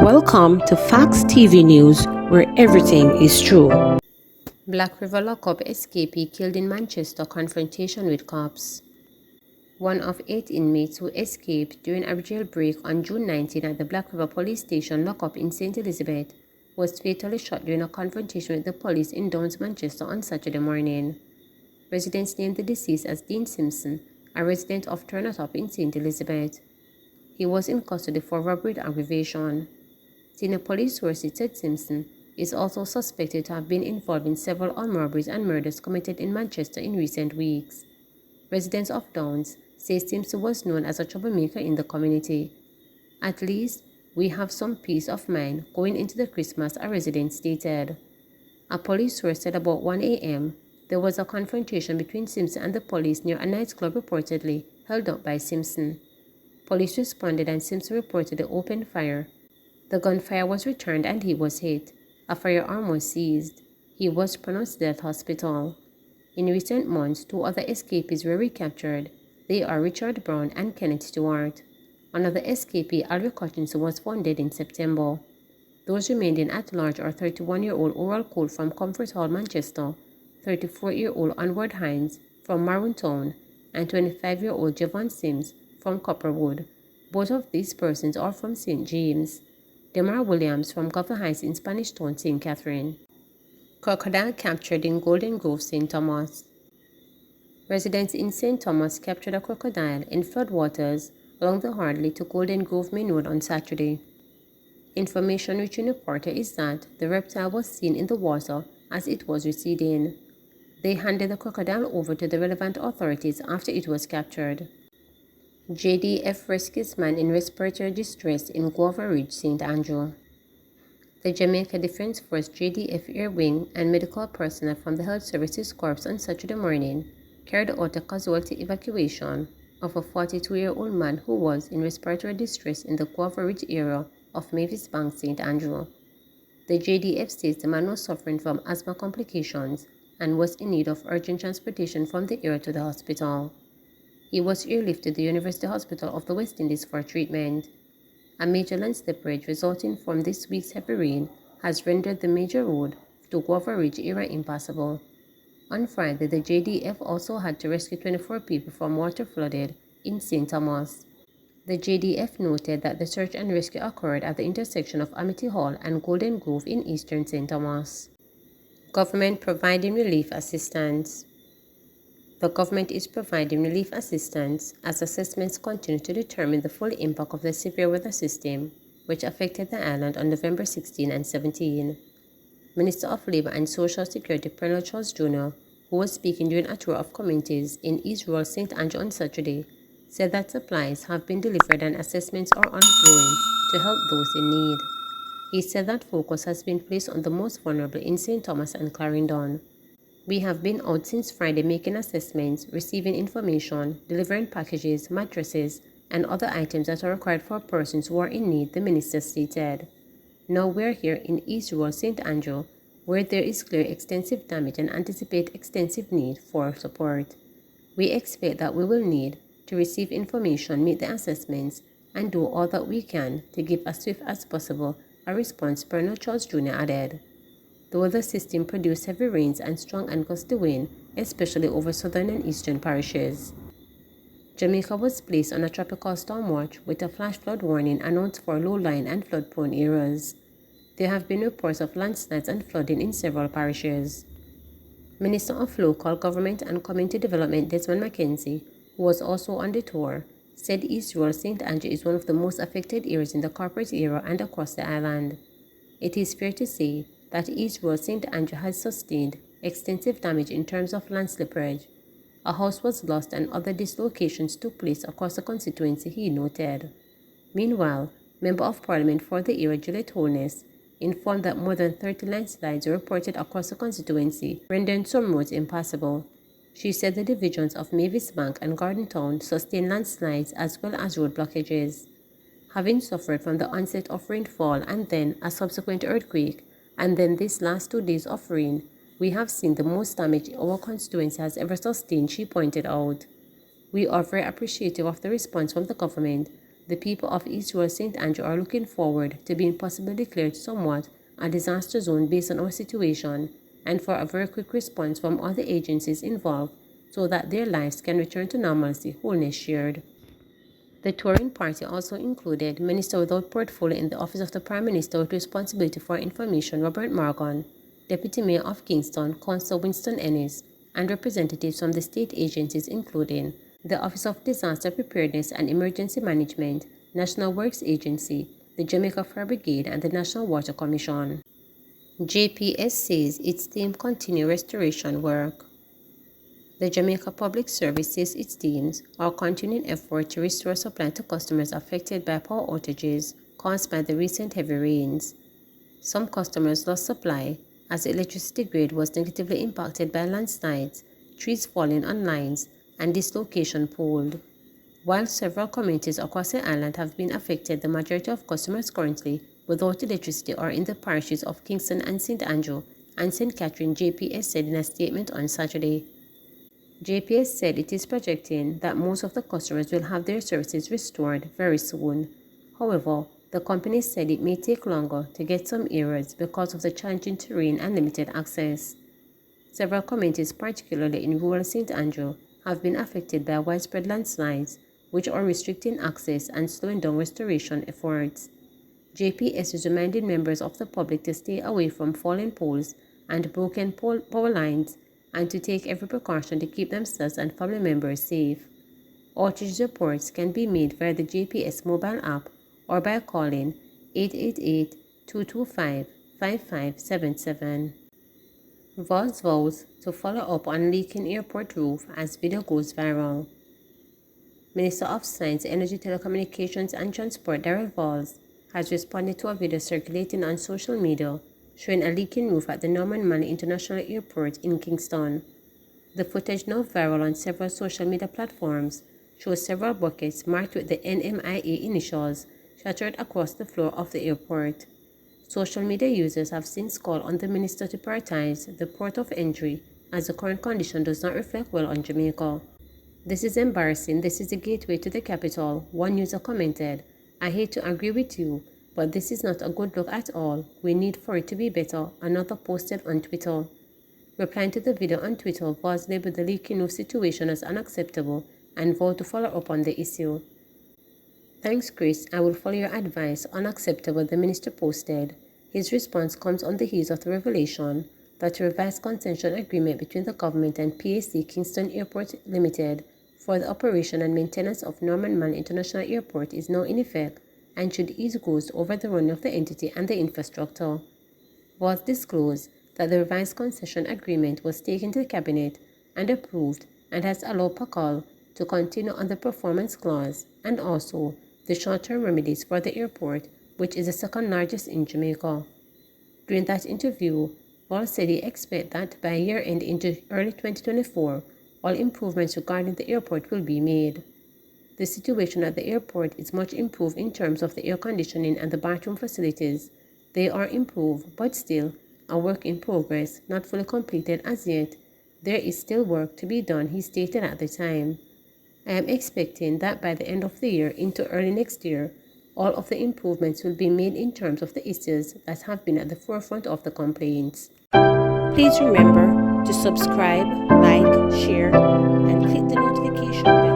Welcome to Facts TV News, where everything is true. Black River lockup escapee killed in Manchester confrontation with cops. One of 8 inmates who escaped during a jailbreak on June 19 at the Black River police station lockup in St. Elizabeth was fatally shot during a confrontation with the police in Downs, Manchester on Saturday morning. Residents named the deceased as Dean Simpson, a resident of Turnatop in St. Elizabeth. He was in custody for robbery with aggravation. Senior police sources said Simpson is also suspected to have been involved in several armed robberies and murders committed in Manchester in recent weeks. Residents of Downs say Simpson was known as a troublemaker in the community. At least, we have some peace of mind going into the Christmas, a resident stated. A police source said about 1 a.m., there was a confrontation between Simpson and the police near a nightclub reportedly held up by Simpson. Police responded and Simpson reportedly opened fire. The gunfire was returned and he was hit. A firearm was seized. He was pronounced dead at hospital. In recent months, 2 other escapees were recaptured. They are Richard Brown and Kenneth Stewart. Another escapee, Alric Hutchinson, was found dead in September. Those remaining at large are 31-year-old Oral Cole from Comfort Hall, Manchester, 34-year-old Onward Hines from Maroontown, and 25-year-old Javon Sims from Copperwood. Both of these persons are from St. James. Demar Williams from Governor Heights in Spanish Town, St. Catherine. Crocodile captured in Golden Grove, St. Thomas. Residents in St. Thomas captured a crocodile in floodwaters along the Hardley to Golden Grove Main Road on Saturday. Information reaching the reporter is that the reptile was seen in the water as it was receding. They handed the crocodile over to the relevant authorities after it was captured. JDF rescues man in respiratory distress in Guava Ridge, St. Andrew. The Jamaica Defense Force JDF Air Wing and medical personnel from the Health Services Corps on Saturday morning carried out a casualty evacuation of a 42-year-old man who was in respiratory distress in the Guava Ridge area of Mavis Bank, St. Andrew. The JDF says the man was suffering from asthma complications and was in need of urgent transportation from the area to the hospital. He was airlifted to the University Hospital of the West Indies for treatment. A major landslip bridge resulting from this week's heavy rain has rendered the major road to Guava Ridge area impassable. On Friday, the JDF also had to rescue 24 people from water flooded in St. Thomas. The JDF noted that the search and rescue occurred at the intersection of Amity Hall and Golden Grove in eastern St. Thomas. Government providing relief assistance. The government is providing relief assistance as assessments continue to determine the full impact of the severe weather system, which affected the island on November 16 and 17. Minister of Labour and Social Security Pernell Charles Jr., who was speaking during a tour of communities in East Rural St. Andrew on Saturday, said that supplies have been delivered and assessments are ongoing to help those in need. He said that focus has been placed on the most vulnerable in St. Thomas and Clarendon. We have been out since Friday making assessments, receiving information, delivering packages, mattresses, and other items that are required for persons who are in need, the minister stated. Now we're here in East Rural St. Andrew, where there is clear extensive damage and anticipate extensive need for support. We expect that we will need to receive information, make the assessments, and do all that we can to give as swift as possible a response, Pernell Charles Jr. added. The weather system produced heavy rains and strong and gusty wind, especially over southern and eastern parishes. Jamaica was placed on a tropical storm watch with a flash flood warning announced for low-lying and flood-prone areas. There have been reports of landslides and flooding in several parishes. Minister of Local Government and Community Development Desmond McKenzie, who was also on the tour, said East Rural St. Andrew is one of the most affected areas in the corporate area and across the island. It is fair to say that East Rural St. Andrew has sustained extensive damage in terms of landslippage. A house was lost and other dislocations took place across the constituency, he noted. Meanwhile, Member of Parliament for the area Juliet Holness informed that more than 30 landslides were reported across the constituency, rendering some roads impassable. She said the divisions of Mavis Bank and Garden Town sustained landslides as well as road blockages. Having suffered from the onset of rainfall and then a subsequent earthquake, and then this last 2 days of rain, we have seen the most damage our constituency has ever sustained, she pointed out. We are very appreciative of the response from the government the people of East Royal St. Andrew are looking forward to being possibly declared somewhat a disaster zone based on our situation, and for a very quick response from all the agencies involved so that their lives can return to normalcy, wholeness shared. The touring party also included Minister without portfolio in the Office of the Prime Minister with responsibility for information Robert Morgan, Deputy Mayor of Kingston Councillor Winston Ennis, and representatives from the state agencies including the Office of Disaster Preparedness and Emergency Management, National Works Agency, the Jamaica Fire Brigade, and the National Water Commission. JPS says its team continue restoration work. The Jamaica Public Service says its teams are continuing effort to restore supply to customers affected by power outages caused by the recent heavy rains. Some customers lost supply as the electricity grid was negatively impacted by landslides, trees falling on lines, and dislocation pulled. While several communities across the island have been affected, the majority of customers currently without electricity are in the parishes of Kingston and St. Andrew and St. Catherine, JPS said in a statement on Saturday. JPS said it is projecting that most of the customers will have their services restored very soon. However, the company said it may take longer to get some areas because of the challenging terrain and limited access. Several communities, particularly in rural St. Andrew, have been affected by widespread landslides, which are restricting access and slowing down restoration efforts. JPS is reminding members of the public to stay away from fallen poles and broken power lines and to take every precaution to keep themselves and family members safe. Outage reports can be made via the JPS mobile app or by calling 888-225-5577. Voss vows to follow up on leaking airport roof as video goes viral. Minister of Science, Energy, Telecommunications and Transport Darrell Valls has responded to a video circulating on social media showing a leaking roof at the Norman Manley International Airport in Kingston. The footage, now viral on several social media platforms, shows several buckets marked with the NMIA initials shattered across the floor of the airport. Social media users have since called on the minister to prioritize the port of entry as the current condition does not reflect well on Jamaica. "This is embarrassing. This is the gateway to the capital," one user commented. "I hate to agree with you, but this is not a good look at all. We need for it to be better," another posted on Twitter. Replying to the video on Twitter, Voss labeled the leaking roof situation as unacceptable and vowed to follow up on the issue. "Thanks, Chris. I will follow your advice. Unacceptable," the minister posted. His response comes on the heels of the revelation that a revised concession agreement between the government and PAC Kingston Airport Limited for the operation and maintenance of Norman Manley International Airport is now in effect and should ease costs over the running of the entity and the infrastructure. Voss disclosed that the revised concession agreement was taken to the Cabinet and approved and has allowed PACAL to continue on the performance clause and also the short-term remedies for the airport, which is the second largest in Jamaica. During that interview, Voss said he expects that by year-end into early 2024, all improvements regarding the airport will be made. The situation at the airport is much improved in terms of the air conditioning and the bathroom facilities. They are improved, but still a work in progress, not fully completed as yet. There is still work to be done, he stated at the time. "I am expecting that by the end of the year into early next year, all of the improvements will be made in terms of the issues that have been at the forefront of the complaints." Please remember to subscribe, like, share, and click the notification bell